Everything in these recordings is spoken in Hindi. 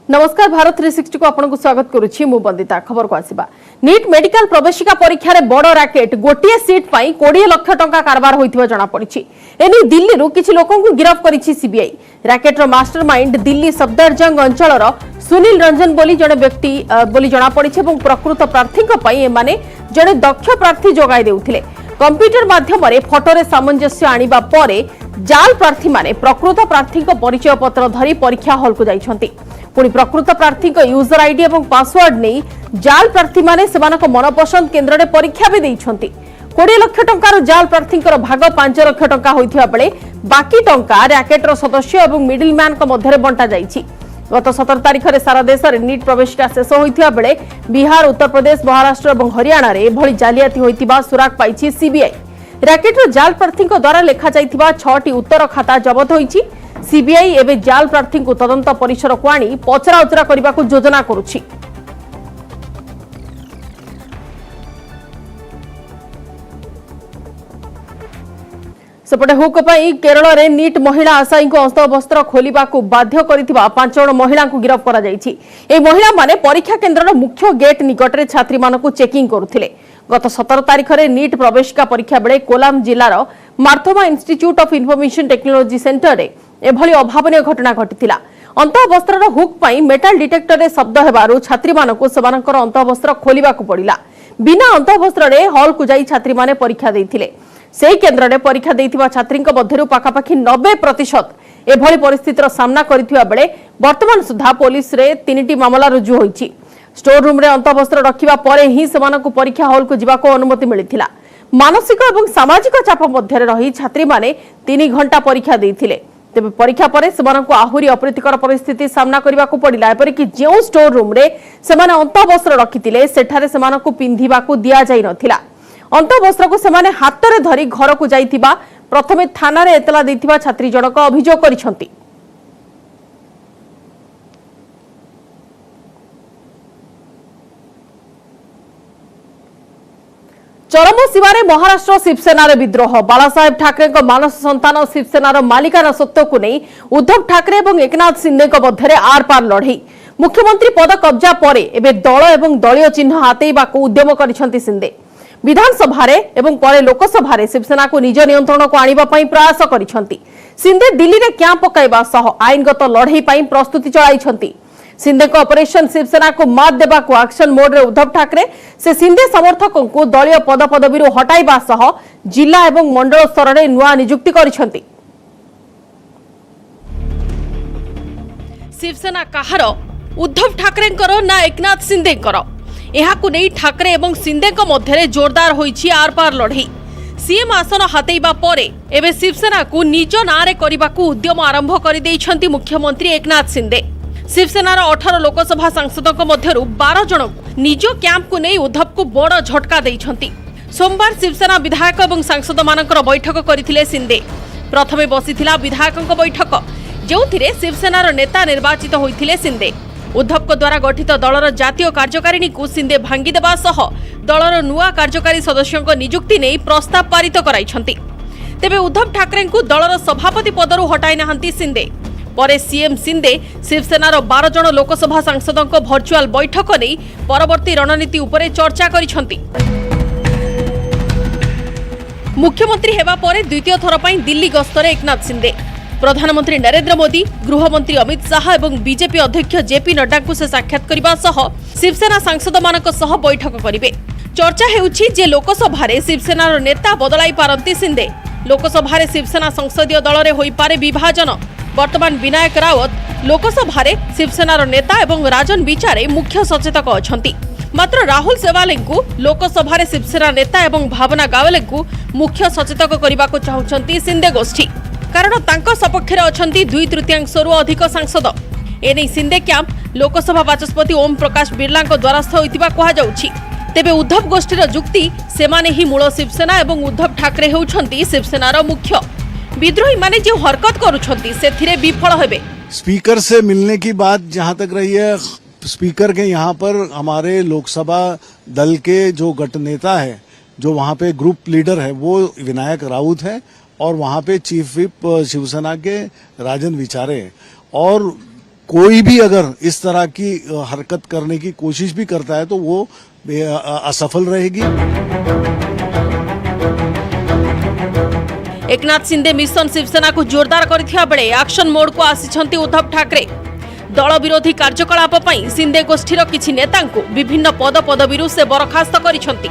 नमस्कार भारत 360 को आपको स्वागत करुछि मु बंदिता। खबर को आसीबा नीट मेडिकल प्रवेशिका परीक्षा रे बड़ रैकेट गोटे सीट पई 20 लाख टंका कारबार होइथिबा जणा पड़िछि। एनी दिल्ली रु किछि लोकन को गिरफ्त करिछि सीबीआई। रैकेट रो मास्टरमाइंड दिल्ली सफदरजंग अंचल सुनील रंजन बोली जणे व्यक्ति बोली जणा पड़िछि एवं प्रकृत प्रार्थी पई एमाने जणे दक्ष प्रार्थी जोगाई देउथिले। कंप्यूटर माध्यम रे फोटो रे सामंजस्य आनिबा परे जाल प्रार्थी माने प्रकृत प्रार्थी परिचय पत्र धरी परीक्षा हॉल को जाइछंती। पुणी प्रकृत प्रार्थी यूजर आईडी और पासवर्ड नहीं जाल प्रार्थी माने सेमानक मनपसंद केन्द्र में परीक्षा भी देइछंती। 20 लाख टंकार जाल प्रार्थी भाग 5 लाख टंका होइथिबा बेले बाकी टंका रैकेटर सदस्य और मिडिल मैन मध्य बंटा जाइछि। गत 17 तारिख में सारा देश में नीट प्रवेशिका शेष होइथिबा बेले बिहार, उत्तर प्रदेश, महाराष्ट्र और हरियाणा रे एभली जालियाती होइथिबा सुराग पाइछि सीबीआई। रैकेटर जाल प्रार्थी द्वारा लेखा जाइथिबा 6टी उत्तर खाता जबत होइछि। सीबीआई एवं जाल प्रार्थी को तदंत परिसर को आनी पचरा उचरा करने को योजना करुछि। सेपटे हुक केरल में नीट महिला आशायी को हस्तवस्त्र खोलने को बाध्य करिथिबा 5 जण महिला को गिरफ्त करा जायछि। ए महिला माने परीक्षा केन्द्र मुख्य गेट निकट में छात्री मानकु चेकिंग करुथिले। गत 17 तारिख में नीट प्रवेशिका परीक्षा बेले कोलाम जिलार Marthoma institute of information technology centre रे एभली अभावनीय घटना घटिथिला। अंतःवस्त्र हुक पई मेटाल डिटेक्टर रे शब्द हेबारु छात्री मानकु सेमानकर अंतःवस्त्र खोलिबा को पड़िला। बिना अंतःवस्त्र रे हॉल को जाई छात्री माने परीक्षा देइथिले। सेही केन्द्र रे परीक्षा देइथिबा छात्रीक मध्यरु पाखापाखि 90% एभली परिस्थितिर सामना करिथिबा बेले वर्तमान सुधा पुलिस रे 3टी मामला रुजु होईछि। स्टोर रूम रे अंतःवस्त्र रखिबा परे ही सेमानकु परीक्षा हॉल को जिबाको अनुमति मिलिथिला। मानसिक और सामाजिक चाप मध्य रही छात्री माने 3 घंटा परीक्षा देइथिले। तेबे परीक्षा परे सेमानकु आहुरी अप्रीतिकर परिस्थिति सामना करबा को पड़िला। एपरि कि जेउ स्टोर रूम रे सेमाने अंतःवस्त्र रखिथिले सेठारे सेमानकु पिंधिबाकु दिया जाई नथिला। अंतःवस्त्र को सेमाने हाथ रे धरी घर को जाइथिबा प्रथमे थाना रे एतला दैथिबा छात्री जनक अभियोग करिसंती। चरम सीमारे महाराष्ट्र शिवसेनार विद्रोह। बालासाहेब ठाकरे मानस संतान शिवसेनार मालिकाना सत्व को नहीं उद्धव ठाकरे और एकनाथ शिंदे मध्य आर पार लड़ई। मुख्यमंत्री पद कब्जा पर एवं दल और दलीय चिन्ह हातेइबा उद्यम करिसेंती शिंदे। विधानसभा एवं परे लोकसभा शिवसेना को निज नियंत्रण को आनिबा पई प्रयास करिसेंती। शिंदे दिल्ली रे कैंप पकाइबा सह आईनगत लड़ई पई प्रस्तुति चलाइछंती। शिंदे को ऑपरेशन शिवसेना को मात देबा को एक्शन मोड रे उद्धव ठाकरे से शिंदे समर्थकों को दलीय पद पदवी हटाइबा सह जिला एवं मंडल स्तर रे नुआ नियुक्ति करिसेंती। शिवसेना कहार उद्धव ठाकरे ना एकनाथ शिंदे एहाकु नहीं ठाकरे एवं शिंदे मध्य जोरदार होईछि आर पार लड़ई। सीएम आसन हातेइबा परे एबे शिवसेना को निज नारे करबाकू उद्यम आरंभ कर देइछंती मुख्यमंत्री एकनाथ शिंदे। शिवसेनार 18 लोकसभा सांसदों मध्य 12 जन निज कैंप को नहीं उद्धव को बड़ झटका देइछंती। सोमवार शिवसेना विधायक और सांसद मानकर बैठक करथिले शिंदे। प्रथमे बसिथिला विधायकों बैठक जोथिरे शिवसेनार नेता निर्वाचित होइथिले शिंदे। उद्धव को द्वारा गठित दलर जातीय कार्यकारिणी को शिंदे भांगी देबा सह दलर नुआ कार्यकारी सदस्यों नियुक्ति नहीं प्रस्ताव पारित कराइछंती। तेबे उद्धव ठाकरे को दलर सभापति पदरु हटाई नाहंती शिंदे। परे सीएम शिंदे शिवसेनार 12 जन लोकसभा सांसदों भर्चुआल बैठक नहीं परवर्ती रणनीति उपरे चर्चा करिछंती। मुख्यमंत्री हेबा परे द्वितीय थर पई दिल्ली गस्तरे एकनाथ शिंदे। प्रधानमंत्री नरेंद्र मोदी, गृहमंत्री अमित शाह और बीजेपी अध्यक्ष जेपी नड्डा को से साक्षात करबा सह शिवसेना सांसद मानक सह बैठक करिवे। चर्चा हेउछि जे लोकसभा रे शिवसेनार नेता बदलाई पारंती शिंदे। लोकसभा रे शिवसेना संसदीय दल रे होई पारे विभाजन। वर्तमान विनायक रावत लोकसभा रे शिवसेनार नेता और राजन विचारे मुख्य सचेतक अछंती। मात्र राहुल सेवाले को लोकसभा रे शिवसेना नेता और भावना गावले को मुख्य सचेतक करबा को चाहुचंती शिंदे गोष्ठी। कारण तांको सपक्ष रे अछंती 2/3 अधिक सांसद। एने शिंदे कैंप लोकसभा बाचस्पति ओम प्रकाश बिरला द्वारस्थ होइतिबा कहा जाउछि। तेबे उद्धव गोष्ठीर जुक्ति सेमाने ही मूल शिवसेना और उद्धव ठाकरे हेउछंती शिवसेनार मुख्य। विद्रोही माने जो हरकत करुछंती सेथिरे विफल हेबे। स्पीकर से मिलने की बात जहां तक रही है, स्पीकर के यहाँ पर हमारे लोकसभा दल के जो गट नेता है, जो वहां पे ग्रुप लीडर है, वो विनायक राउत है और वहां पे चीफ विप शिवसेना के राजन विचारे और कोई भी अगर इस तरह की हरकत करने की कोशिश भी करता है तो वो असफल रहेगी। एकनाथ शिंदे मिशन शिवसेना को जोरदार करथिया बेले एक्शन मोड को आसिछंती उद्धव ठाकरे। दल विरोधी कार्यकलाप पई शिंदे गोष्ठीर किछि नेतांकु विभिन्न पद पदवीरु से बरखास्त करिसंती।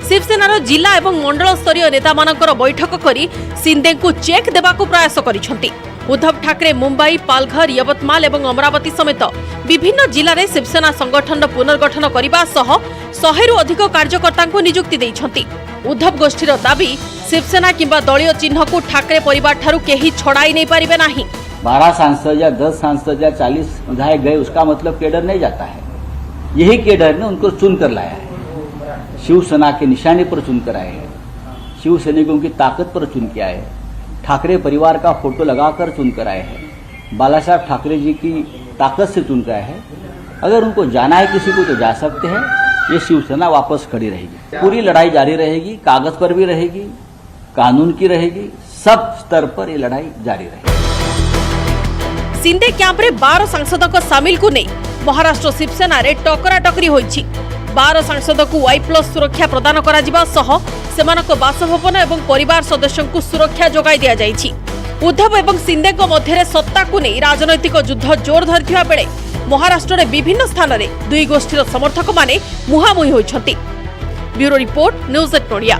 शिवसेनार जिला एवं मंडल स्तरीय नेता मानकर बैठक करी शिंदे को चेक देबाकू प्रयास करिसंती। उद्धव ठाकरे मुंबई, पालघर, यवतमाल एवं अमरावती समेत विभिन्न जिले में शिवसेना संगठन पुनर्गठन करने सह 100 रु अधिक कार्यकर्ता को नियुक्ति देइछंती। उद्धव गोष्ठीर दाबी शिवसेना किंबा दलीय चिन्ह को ठाकरे परिवार ठारू केही छड़ाई नहीं पारिबे नाही। 12 सांसद या 10 सांसद या 40 विधायक गए उसका मतलब केडर नहीं जाता है। यही केडर ने उनको चुनकर लाया है, शिवसेना के निशाने पर चुनकर आए हैं, शिव सैनिकों की ताकत पर चुन के आए हैं, ठाकरे परिवार का फोटो लगाकर चुनकर आए हैं, बाला साहब ठाकरे जी की ताकत से चुनकर आए हैं। अगर उनको जाना है किसी को तो जा सकते हैं। ये शिवसेना वापस खड़ी रहेगी, पूरी लड़ाई जारी रहेगी, कागज पर भी रहेगी, कानून की रहेगी, सब स्तर पर ये लड़ाई जारी रहेगी। शिंदे कैंप रे 12 सांसद को शामिल को नहीं महाराष्ट्र शिवसेना रे टकरा टकरी होईछि। 12 सांसद को Y+ सुरक्षा प्रदान करा जिबा सह सेमानक बासभवन एवं परिवार सदस्यों को सुरक्षा जोगाई दिया जाइछि। उद्धव एवं शिंदे को मध्य सत्ता को नहीं राजनैतिक युद्ध जोर धरिथिबा बेले महाराष्ट्र रे विभिन्न स्थान रे दुई गोष्ठीर समर्थक माने मुहामुही होइछंती। Bureau report, news 8 Odia.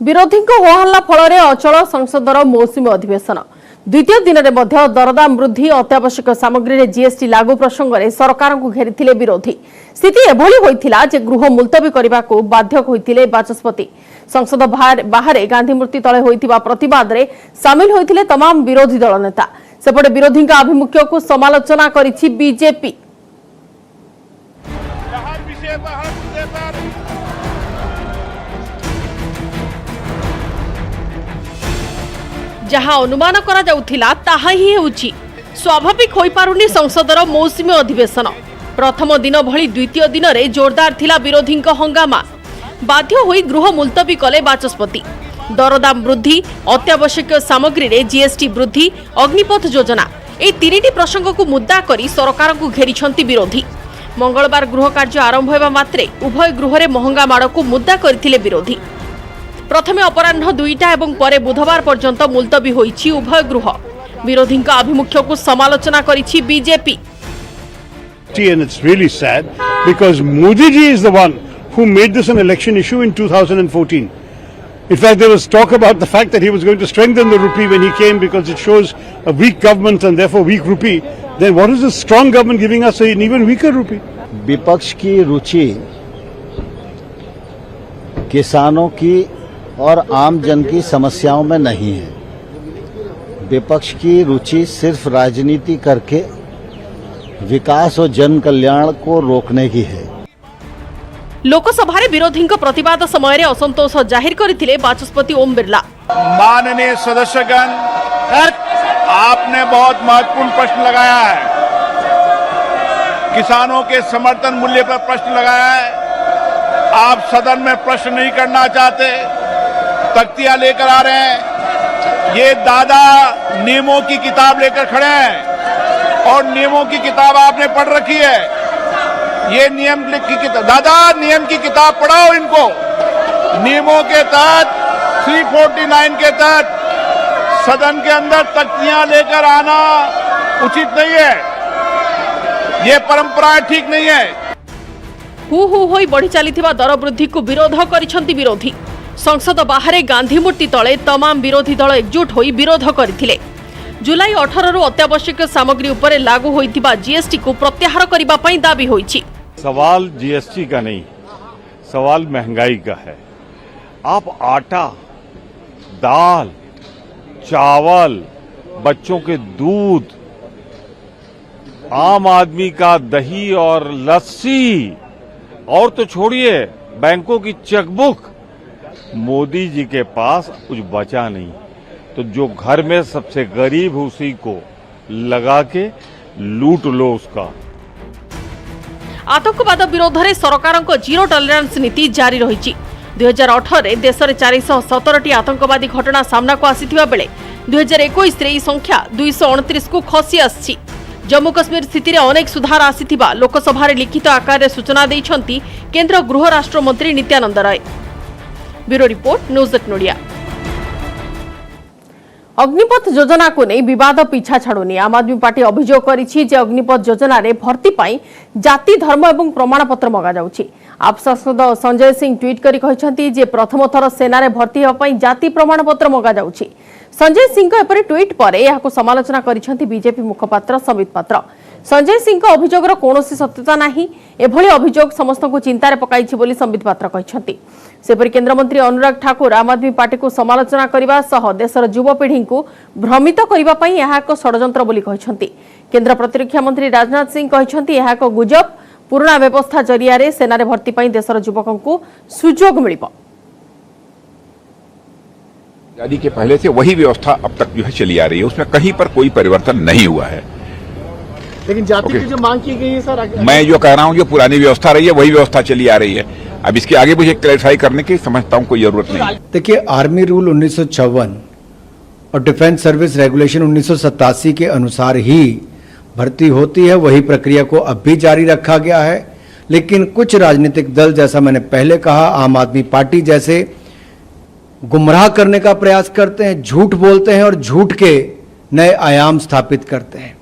विरोधी हो हल्ला फल अचल संसदर मौसुमी अधिवेशन द्वितीय दिन में दरदाम वृद्धि, अत्यावश्यक सामग्री जीएसटी लागू प्रसंग में सरकार को घेरी विरोधी। स्थिति एभली होइथिला जे गृह मुलतवी करने को बाध्य होइथिले बाचस्पति। संसद बाहर गांधी मूर्ति तले होइथिबा प्रतिवाद रे सामिल होइथिले तमाम विरोधी दल नेता। सेपटे विरोधी आभिमुख्य को समालोचना करिछि बीजेपी। जहां अनुमान करा जाउथिला ताहा ही हेउछि। स्वाभाविक होई पारुनी संसदर मौसुमी अधिवेशन। प्रथम दिन भली द्वितीय दिन रे जोरदार थिला विरोधी हंगामा। बाध्य होई गृह मुलतवी कले बाचस्पति। दरदाम वृद्धि, अत्यावश्यक सामग्री रे जीएसटी वृद्धि, अग्निपथ योजना ए तीनिटी प्रसंग को मुद्दा करी सरकार को घेरिछंती विरोधी। मंगलवार गृह कार्य आरंभ हेबा मात्रे उभय गृह रे महंगा माड़ को मुद्दा करथिले विरोधी। प्रथमे अपराह्न 2टा एवं परे बुधवार पर्यंत मुलतवी होईछि उभय गृह। विरोधी आभिमुख्य को समालोचना करिछि BJP. And it's really sad because Modi ji is the one who made this an election issue in 2014. In fact, there was talk about the fact that he was going to strengthen the rupee when he came because it shows a weak government and therefore weak rupee. Then what is this strong government giving us an even weaker rupee? विपक्ष की रुचि किसानों की और आम जन की समस्याओं में नहीं है। विपक्ष की रुचि सिर्फ राजनीति करके विकास और जन कल्याण को रोकने की है। लोकसभा रे विरोधी प्रतिवाद समय रे असंतोष जाहिर करथिले बाचस्पति ओम बिरला। माननीय सदस्यगण, आपने बहुत महत्वपूर्ण प्रश्न लगाया है। किसानों के समर्थन मूल्य पर प्रश्न लगाया है। आप सदन में प्रश्न नहीं करना चाहते, तख्तियां लेकर आ रहे हैं। ये दादा नियमों की किताब लेकर खड़े हैं और नियमों की किताब आपने पढ़ रखी है। ये नियम की किताब, दादा नियम की किताब पढ़ाओ इनको। नियमों के तहत 349 के तहत सदन के अंदर तख्तियां लेकर आना उचित नहीं है। ये परंपरा ठीक नहीं है। हु होई बढ़ी चलीथिबा दर वृद्धि को विरोध करिसंती विरोधी। संसद बाहर गांधी मूर्ति तले तमाम विरोधी दल एकजुट होई विरोध करथिले। जुलाई 18 रु अत्यावश्यक सामग्री उपरे लागू होइथिबा जीएसटी को प्रत्याहार करिबा पई दाबी होइछि। सवाल जीएसटी का नहीं, सवाल महंगाई का है। आप आटा, दाल, चावल, बच्चों के दूध, आम आदमी का दही और लस्सी, और तो छोड़िए बैंकों की चेकबुक, मोदी जी के पास कुछ बचा नहीं। तो जो घर में सबसे गरीब है उसी को लगा के लूट लो उसका। आतंकवाद विरोध में सरकार को जीरो टॉलरेंस नीति जारी रही। 2018 में देश में 417 आतंकवादी घटना सामना को आसीथिबा बेले 2021 रे संख्या 229 को खसी आछि। जम्मू कश्मीर स्थिति रे अनेक सुधार आसीथिबा लोकसभा रे लिखित आकार रे सूचना दैछंती केंद्र गृह राष्ट्र मंत्री Nityanand Rai. Bureau report news eight Odia. Agnipath Yojana को नहीं विवाद पीछा छाड़ुनी। आम आदमी पार्टी अभियोग करिछि जे अग्निपथ योजना रे भर्ती पाई जाति धर्म एवं प्रमाणपत्र मगा जाउछि। आप सांसद संजय सिंह ट्वीट करी कहिसंती जे प्रथम थर सेना रे भर्ती हेबा पई जाति प्रमाणपत्र मगा जाउछि। संजय सिंह को एपरि ट्वीट पर याको समालोचना करिसंती बीजेपी मुखपात्र समित पात्र। संजय सिंह को अभियोगर कोनोसी सत्यता नाही। एभली अभियोग समस्त को चिंतार पकाइछि बोली संबित पात्र कहिसंती। सेपरि केंद्र मंत्री अनुराग ठाकुर आम आदमी पार्टी को समालोचना करबा सह देशर युवपीढ़ी को भ्रमित करबा पई यह एक षडयंत्र बोली कहिसंती। केंद्र प्रतिरक्षा मंत्री राजनाथ सिंह कहिसंती यह एक गुजब। पुराना व्यवस्था जरिया रे सेना रे भर्ती पई देशर युवकों को सुजोग मिलिबो। आजादी के पहले से वही व्यवस्था अब तक जो है चली आ रही है, उसमें कहीं पर कोई परिवर्तन नहीं हुआ है। लेकिन जाति की जो मांग की गई है सर, मैं जो कह रहा हूं जो पुरानी व्यवस्था रही है वही व्यवस्था चली आ रही है। अब इसके आगे मुझे क्लैरिफाई करने की समझता हूं कोई जरूरत नहीं। देखिए, आर्मी रूल 1956 और डिफेंस सर्विस रेगुलेशन 1987 के अनुसार ही भर्ती होती है। वही प्रक्रिया को अब भी जारी रखा गया है। लेकिन कुछ राजनीतिक दल, जैसा मैंने पहले कहा, आम आदमी पार्टी जैसे गुमराह करने का प्रयास करते हैं, झूठ बोलते हैं और झूठ के नए आयाम स्थापित करते हैं।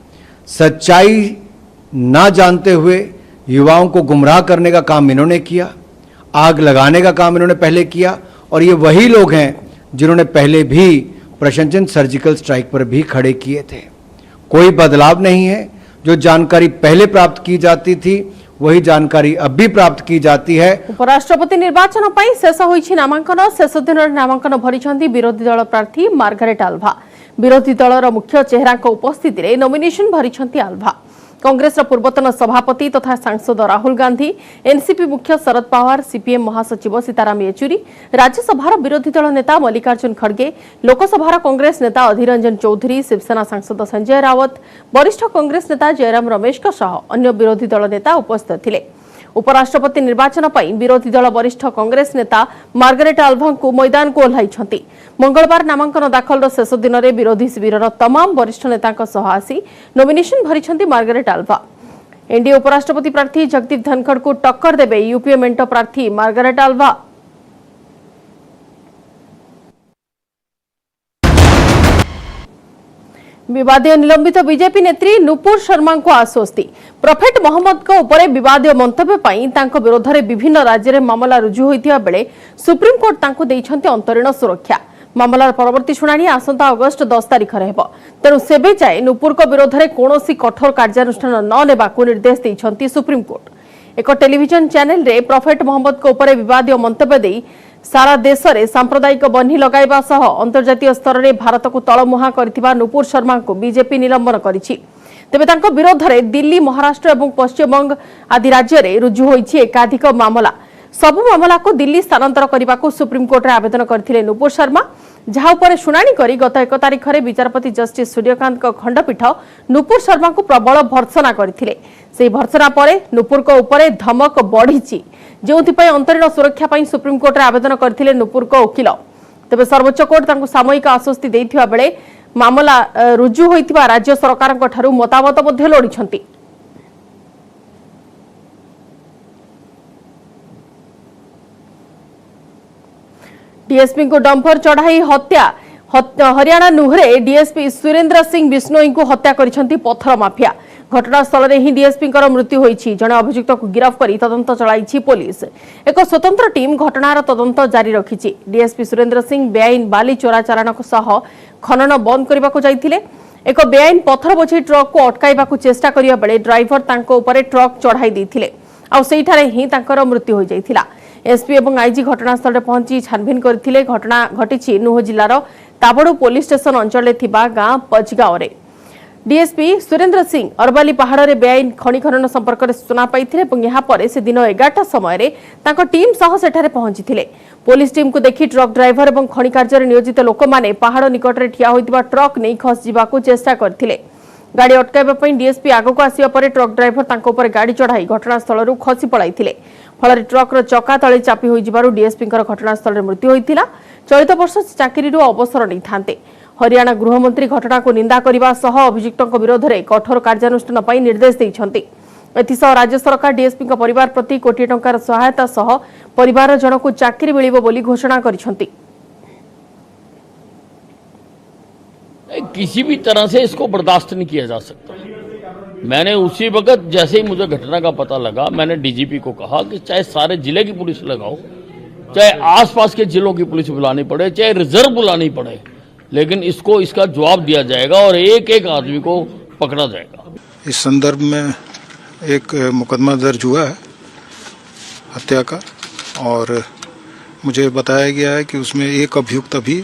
सच्चाई ना जानते हुए युवाओं को गुमराह करने का काम इन्होंने किया, आग लगाने का काम इन्होंने पहले किया। और ये वही लोग हैं जिन्होंने पहले भी प्रशंसन सर्जिकल स्ट्राइक पर भी खड़े किए थे। कोई बदलाव नहीं है। जो जानकारी पहले प्राप्त की जाती थी वही जानकारी अब भी प्राप्त की जाती है। उपराष्ट्रपति निर्वाचन पर शेष होइछि नामांकन। शेष दिन नामांकन भरिछंती विरोधी दल प्रार्थी मार्गारेट आल्भा। विरोधी दलर मुख्य चेहरा उपस्थिति रे नॉमिनेशन भरिछंती आल्भा। कांग्रेस पूर्वतन सभापति तथा सांसद राहुल गांधी, एनसीपी मुख्य शरद पवार, सीपीएम महासचिव सीताराम येचुरी, राज्यसभा विरोधी दल नेता मल्लिकार्जुन खड़गे, लोकसभा कांग्रेस नेता अधीर रंजन चौधरी, शिवसेना सांसद संजय रावत, वरिष्ठ कांग्रेस नेता जयराम रमेश सह अन्य विरोधी दल नेता उपस्थित थिले। उपराष्ट्रपति निर्वाचन पर विरोधी दल वरिष्ठ कांग्रेस नेता मार्गारेट आल्भा को मैदान को ओह्लाइछंती। मंगलवार नामांकन दाखल शेष दिन में विरोधी शिविर तमाम वरिष्ठ नेता सह आसी नॉमिनेशन भरिछंती मार्गारेट आल्भा। एनडीए उपराष्ट्रपति प्रार्थी जगदीप धनखड़ को टक्कर देबे यूपीए मेंट प्रार्थी मार्गारेट आल्भा। विवादीय निलंबित बीजेपी नेत्री नुपुर शर्मा को आश्वस्ति। प्रफेट मोहम्मद को ऊपर विवादीय मंतव्य पई तांको विरोध में विभिन्न राज्य में मामला रुजु होइतिबा बेले सुप्रीम कोर्ट तांको दैछंती अंतरीण सुरक्षा। मामलार परवर्ती शुणाणी आसंता अगस्ट 10 तारिख रे हेबो। तेणु सेबे जाए नुपुर को विरोध में कोनोसी कठोर कार्यानुष्ठान न नेबाकू निर्देश दैछंती सुप्रीम कोर्ट। एक टेलीविजन चैनल रे प्रफेट मोहम्मद को ऊपर विवादीय मंतव्य देई सारा देश में सांप्रदायिक बन्ही लगाइबा सह अंतर्जातीय स्तर में भारत को तलमुहा करथिबा नुपुर शर्मा को बीजेपी निलंबन करिछि। तेबे तांको विरोध में दिल्ली, महाराष्ट्र और पश्चिमबंग आदि राज्य में रुजु होइछि एकाधिक मामला। सबु मामला को दिल्ली स्थानांतर करने को सुप्रीम कोर्ट में आवेदन करथिले नुपुर शर्मा, जहा उपर शुणाणी करी गत 1 तारिख में विचारपति जस्टिस सूर्यकांत खंडपीठ नुपुर शर्मा को प्रबल भर्त्सना करथिले। सेही भर्त्सना परे नुपुर को ऊपर धमक बढ़िछि, जोंथिपाई अंतरीण सुरक्षा पाई सुप्रीम कोर्ट में आवेदन करथिले नुपुर को वकील। तेबे सर्वोच्च कोर्ट तांको सामयिक आश्वस्ति दैथिबा बेले मामला रुजु होइतिबा राज्य सरकारक ठारू मतामत मध्ये लोडिछंती। डीएसपी को डंपर चढ़ाई हत्या। हरियाणा नुहरे डीएसपी सुरेंद्र सिंह बिश्नोई को हत्या करिसेंती पत्थर माफिया। घटनास्थल में ही डीएसपी मृत्यु होइछि। जने अभियुक्त को गिरफ्त करी तदंत चलाइछि पुलिस। एक स्वतंत्र टीम घटनार तदंत जारी रखिछि। डीएसपी सुरेंद्र सिंह बेआईन बाली चोराचालान सह खनन बंद करने को जाइथिले। एक बेआईन पत्थर बोझई ट्रक को अटकाइबाकू चेष्टा करिया बेले ड्राइवर तांको ऊपर ट्रक चढ़ाई दैथिले आ सेहिठारे ही तांकर मृत्यु हो जाइथिला। एसपी और आईजी घटनास्थल में पहुंची छानभिन करथिले। घटना घटिछि नुह जिलार ताबड़ू पुलिस स्टेशन अंचल में थिबा गां पचगांव रे। डीएसपी सुरेंद्र सिंह अरबाली पहाड़ में बेआईन खनि खनन संपर्क में सूचना पाइथिले और यहाँ पर से दिन 11टा समय तांको टीम सह सेठारे पहुंचीथिले। पुलिस टीम को देखि ट्रक ड्राइवर और खनि कार्य नियोजित लोक माने पहाड़ निकट में ठिया होइतिबा ट्रक नहीं खस जावाकू चेष्टा करथिले। गाड़ी अटकाइबा पई डीएसपी आगक आसिया परे ट्रक ड्राइवर तांको ऊपर गाड़ी चढ़ाई घटनास्थल खसी पड़ाइथिले। फल ट्रक्र चका तले चापी होइजिबारु डीएसपी घटनास्थल में मृत्यु होइतिला। चलित वर्ष चाकरी अवसर नहीं थांते। हरियाणा गृहमंत्री घटना को निंदा करने सह अभियुक्तों विरोध में कठोर कार्यानुष्ठान पर निर्देश देइछन्ति। एथिसह राज्य सरकार डीएसपी परिवार प्रति कोटी टंकार सहायता सह परिवार जन को चाकरी मिलिबो बोली घोषणा करिछन्ति। किसी भी तरह से इसको बर्दाश्त नहीं किया जा सकता। मैंने उसी वक्त जैसे ही मुझे घटना का पता लगा, मैंने डीजीपी को कहा कि चाहे सारे जिले की पुलिस लगाओ, चाहे आसपास के जिलों की पुलिस बुलानी पड़े, चाहे रिजर्व बुलानी पड़े, लेकिन इसको इसका जवाब दिया जाएगा और एक एक आदमी को पकड़ा जाएगा। इस संदर्भ में एक मुकदमा दर्ज हुआ है हत्या का, और मुझे बताया गया है कि उसमें एक अभियुक्त अभी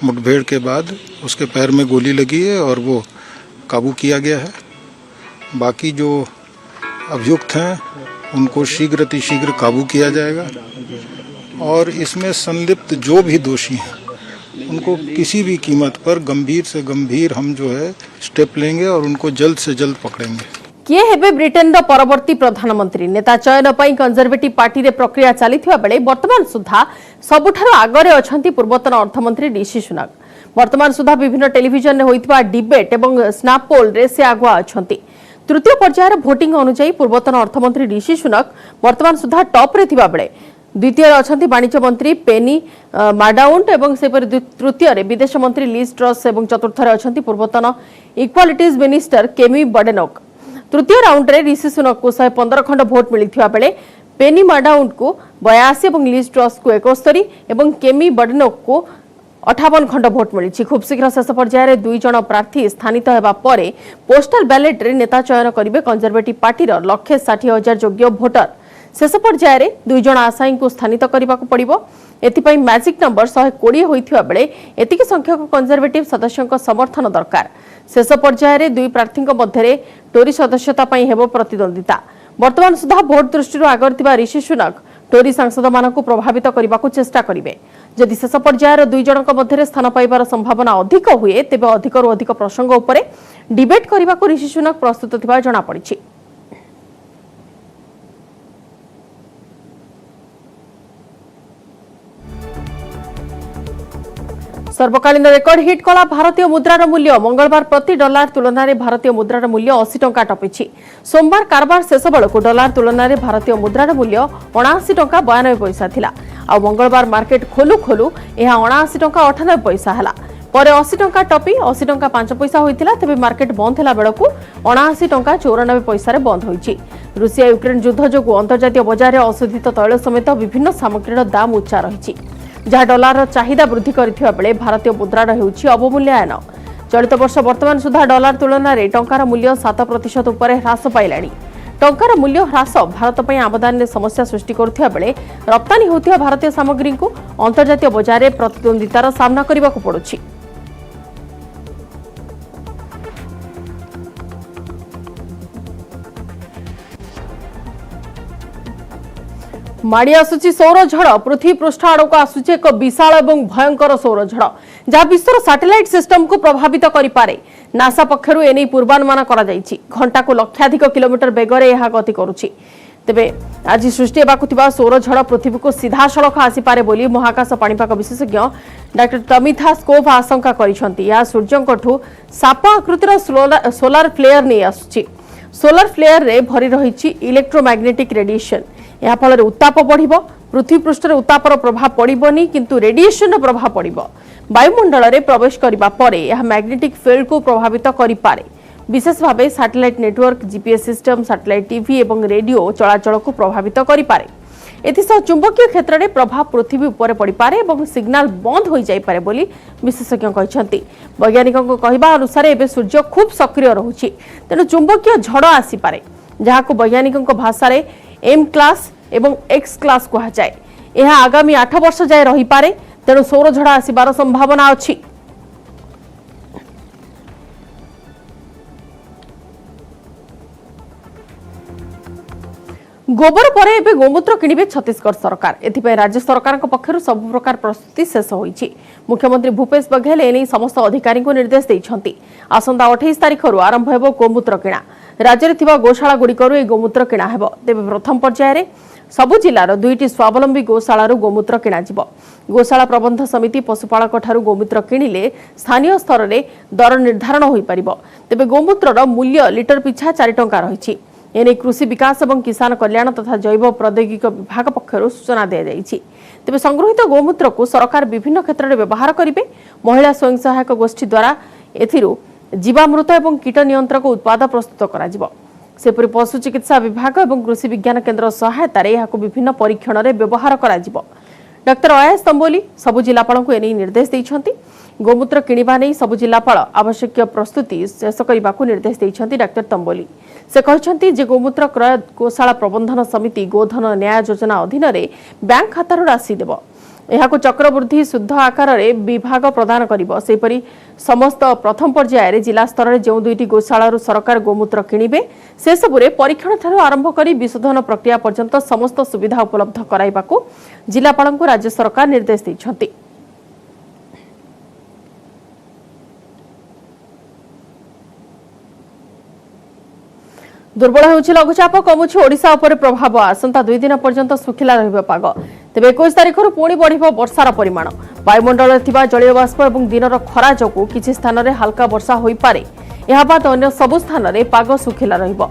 मुठभेड़ के बाद उसके पैर में गोली लगी है और वो काबू किया गया है। बाकी जो अभियुक्त हैं उनको शीघ्र अतिशीघ्र काबू किया जाएगा और इसमें संलिप्त जो भी दोषी हैं उनको किसी भी कीमत पर गंभीर से गंभीर हम जो है स्टेप लेंगे और उनको जल्द से जल्द पकड़ेंगे। किए हेबे ब्रिटेन परवर्ती प्रधानमंत्री नेता चयन पर कंजर्वेटिव पार्टी रे प्रक्रिया चलिथिबा बेले वर्तमान सुधा सबुठार आगरे अछंती पूर्वतन अर्थमंत्री ऋषि सुनाक। वर्तमान सुधा विभिन्न टेलीविजन रे होइतबा डिबेट एवं स्नाप पोल रे से आगुआ अछंती। तृतीय पर्यायर भोटिंग अनुसार पूर्वतन अर्थमंत्री ऋषि सुनाक वर्तमान सुधा टॉप रे थिबा बेले द्वितीय अछंती वाणिज्य मंत्री पेनी माडाउंट एवं सेपर तृतीय रे विदेश मंत्री लिज ट्रस एवं चतुर्थ रे अछंती पूर्वतन इक्वालिटीज मिनिस्टर केमी बडेनोक। तृतीय राउंड रे ऋषि सुनक को 115 खंड भोट मिलिथिबा बेले पेनी माडाउंट को 82 एवं लिज ट्रस को 71 एवं केमी बडेनोक को 58 खंड भोट मिली। खूब शीघ्र शेष पर्यायर दुई जन प्रार्थी स्थानित हेबा परे पोस्टाल बैलेट रे नेता चयन करिवे कंजर्वेटिव पार्टी रो 1,60,000 योग्य भोटर। शेष पर्यायर दुई जन आशायी को स्थानित करने को पड़िबो। एथिपाई मैजिक नंबर 120 होइथिबा बेले एतिकी संख्यक कंजर्वेटिव सदस्यों समर्थन दरकार। शेष पर्यायर दुई प्रार्थी मध्य टोरी सदस्यता पई हेबो प्रतिद्वंदिता। वर्तमान सुधा भोट दृष्टि आगर थिबा ऋषि सुनक टोरी सांसद मानक प्रभावित करने को चेष्टा करिवे। जदि शेष पर्यायर दुई जनक मध्य स्थान पाइबार संभावना अधिक हुए तेबे अधिकरू अधिक प्रसंग उपरे डिबेट करने को ऋषि सुनक प्रस्तुत थिबा जणा पड़िछि। सर्वकालीन रेकर्ड हिट कला भारतीय मुद्रार मूल्य मंगलवार प्रति डॉलर तुलना में भारतीय मुद्रार मूल्य 80 टंका टपिछि। सोमवार कारबार शेष बेलू डॉलर तुलना में भारतीय मुद्रार मूल्य 79 टंका 92 पैसा थिला। आ मंगलवार मार्केट खोलू खोलू यह 79 टंका 98 पैसा हला। परे 80 टंका टपी 80 टंका 5 पैसा होइतिला। तेबे मार्केट बंद होला बेलू 79 टंका 94 पैसा बंद होइछि। रूसिया यूक्रेन युद्ध जोगु अंतर्जातीय बजार में अशोधित तैल समेत विभिन्न सामग्रीर दाम उच्चा रही जहाँ डॉलर चाहिदा वृद्धि करथिबा बेले भारतीय मुद्रार हेउछि अवमूल्यायन। चलित वर्ष वर्तमान सुधा डॉलर तुलना में टंकार मूल्य 7% उपरे ह्रास पाइलाणी। टंकार मूल्य ह्रास भारत पर आमदानी में समस्या सृष्टि करथिबा बेले रप्तानी होथिबा भारतीय सामग्री को अंतर्जातीय बजार में प्रतिद्वंदितार सामना करने को पड़ुछि। माड़ी आसुची सौर झड़ पृथ्वी पृष्ठ आड़क आसुची एक विशाल और भयंकर सौर झड़ जहाँ विश्वर सैटेलाइट सिस्टम को प्रभावित करिपारे। नासा पक्षरु एने पूर्वानुमान करा जायछि। घंटा को लक्षाधिक किलोमीटर बेगरे यह गति करुछि। तेबे आज सृष्टि हेबाकु थिबा सौर झड़ पृथ्वी को सीधा सड़क आसीपारे बोली महाकाश पाणीपाग विशेषज्ञ डॉक्टर तमिथा स्कोव आशंका करिसंती। या सूर्यंकठू साप आकृतिर सोलार फ्लेयर नहीं आसुछि। सोलार फ्लेयर रे भरी रहिछि इलेक्ट्रोमैग्नेटिक रेडिएशन। या फल उत्ताप बढ़िबो। पृथ्वी पृष्ठ रे उत्तापर प्रभाव पड़िबोनी किंतु रेडिएशन प्रभाव पड़िबो। वायुमंडल रे प्रवेश करिबा परे यह मैग्नेटिक फील्ड को प्रभावित करि पारे। विशेष भाव satellite network GPS system satellite TV एवं रेडियो चलाचल को प्रभावित करि पारे। एथिसह चुंबकीय क्षेत्र में प्रभाव पृथ्वी उपर पड़ पारे और सिग्नाल बंद हो जाई पारे बोली विशेषज्ञ कहते। वैज्ञानिकों कहवा अनुसार एवं सूर्य खूब सक्रिय रहुछि तेणु चुंबकीय झड़ आसी पारे जहाँ को वैज्ञानिकों भाषा रे एम क्लास एवं एक्स क्लास कहा जाए। यह आगामी 8 वर्ष जाए रही पारे तेणु सौर झड़ आसिबार संभावना अछि। गोबर पर एबे गोमूत्र किनिबे छत्तीसगढ़ सरकार। एथिपे राज्य सरकार पक्षरु सब प्रकार प्रस्तुति शेष होईछि। मुख्यमंत्री भूपेश बघेल एने समस्त अधिकारी को निर्देश दैछंती। आसंता 28 तारिख रु आरंभ हेबो गोमूत्र किणा। राज्य रे थिबा गोशाला गुड़िकरु ए गोमूत्र किणा हेबो। तेबे प्रथम पर्याय रे सबु जिलार 2टी स्वावलंबी गोशाला गोमूत्र किणाजिब। गोशाला प्रबंध समिति पशुपालक ठारू गोमूत्र किणिले स्थानीय स्तर में दर निर्धारण हो पारिबो। तेबे गोमूत्रर मूल्य लिटर पिछा 4 टंका रहिछि। एने कृषि विकास और किसान कल्याण तथा जैव प्रौद्योगिकी विभाग पक्षर सूचना दी जाइछि। तेबे संग्रहित गोमूत्र को सरकार विभिन्न क्षेत्र में व्यवहार करिवे। महिला स्वयं सहायक गोष्ठी द्वारा एथिरु जीवामृत और कीट नियंत्रक उत्पाद प्रस्तुत कराजिबो। सेपरि पशु चिकित्सा विभाग और कृषि विज्ञान केन्द्र सहायतार यह विभिन्न परीक्षण में व्यवहार कराजिबो। डॉक्टर अयास तंबोली सबु जिलापाल को एने निर्देश देइछन्ति। गोमूत्र किणवा नहीं सबु जिलापाल आवश्यक प्रस्तुति शेष करने को निर्देश देइछन्ति डॉक्टर तंबोली। से कहछन्ति जे गोमूत्र क्रय गोशाला प्रबंधन समिति गोधन न्याय योजना अधीन रे बैंक खातार राशि देव। यहाको चक्रवृद्धि शुद्ध आकार रे विभाग प्रदान करिवो। सेपरि समस्त प्रथम पर्याय जिला स्तर में जो 2टी गोशाला सरकार गोमूत्र किणिबे से सबुरे परीक्षण ठारू आरंभ करी विशोधन प्रक्रिया पर्यंत समस्त सुविधा उपलब्ध कराइबाकू जिलापाल को राज्य सरकार निर्देश दैछन्ति। दुर्बल होउछि लघुचाप कमुछि ओडिशा उपर प्रभाव। आसंता 2 दिन पर्यंत सुखिला रहिबो पाग। तेबे 21 तारिख पुणी बढ़िबो वर्षार परिमाण। वायुमंडल थिबा जलीय बाष्प और दिनर खरा जोगु किछि स्थान रे हल्का वर्षा होई पारे। एहा बाद अन्य सबु स्थान रे पाग सुखिला रहिबो।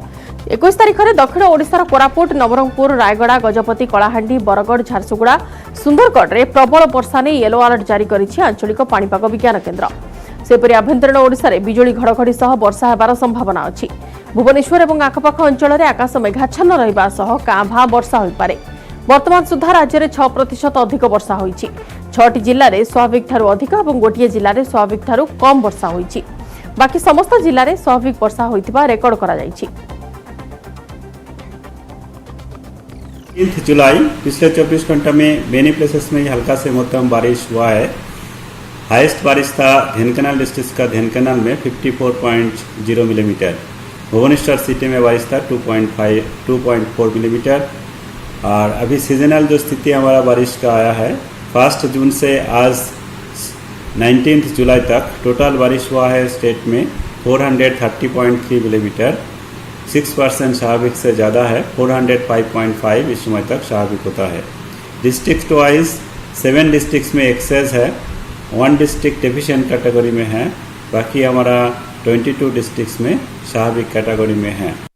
21 तारिख रे दक्षिण ओडिशार कोरापुट नवरंगपुर रायगड़ा गजपति कलाहांडी बरगढ़ झारसुगुड़ा सुंदरगढ़ रे प्रबल वर्षा ने येलो अलर्ट जारी करिछि आंचलिक पाणीपाग विज्ञान केन्द्र। सेपरि आभ्यंतरीण ओडिशा रे बिजुली घड़घड़ी सह वर्षा हेबार संभावना अछि। भुवनेश्वर और आखपाख अंचल में आकाश मेघाच्छन्न रहिबा सह कां भां वर्षा होई पारे। वर्तमान सुधा राज्य में 6% अधिक वर्षा होईछि। 6टी जिल्ला रे स्वाभाविक ठारू अधिक और गोटिए जिल्ला रे स्वाभाविक ठारू कम वर्षा होईछि। बाकी समस्त जिल्ला रे स्वाभाविक वर्षा होइतिबा रेकर्ड करा जाइछि। 3 जुलाई पिछले 24 घंटे में मेनी प्लेसेस में हल्का से मध्यम बारिश हुआ है। हाईएस्ट बारिश था ढेनकनाल डिस्ट्रिक्ट का ढेनकनाल में 54.0 मिलीमीटर। भुवनेश्वर सिटी में बारिश था 2.4 मिलीमीटर। और अभी सीजनल जो स्थिति हमारा बारिश का आया है 1 जून से आज 19 जुलाई तक टोटल बारिश हुआ है स्टेट में 430.3 मिलीमीटर। 6% स्वाभाविक से ज़्यादा है। 405.5 इस समय तक स्वाभाविक होता है। डिस्ट्रिक्ट वाइज 7 डिस्ट्रिक्ट्स में एक्सेस है। 1 डिस्ट्रिक्ट डेफिशिएंट कैटेगरी में है। बाकी हमारा 22 डिस्ट्रिक्ट्स में स्वाभाविक कैटेगरी में है।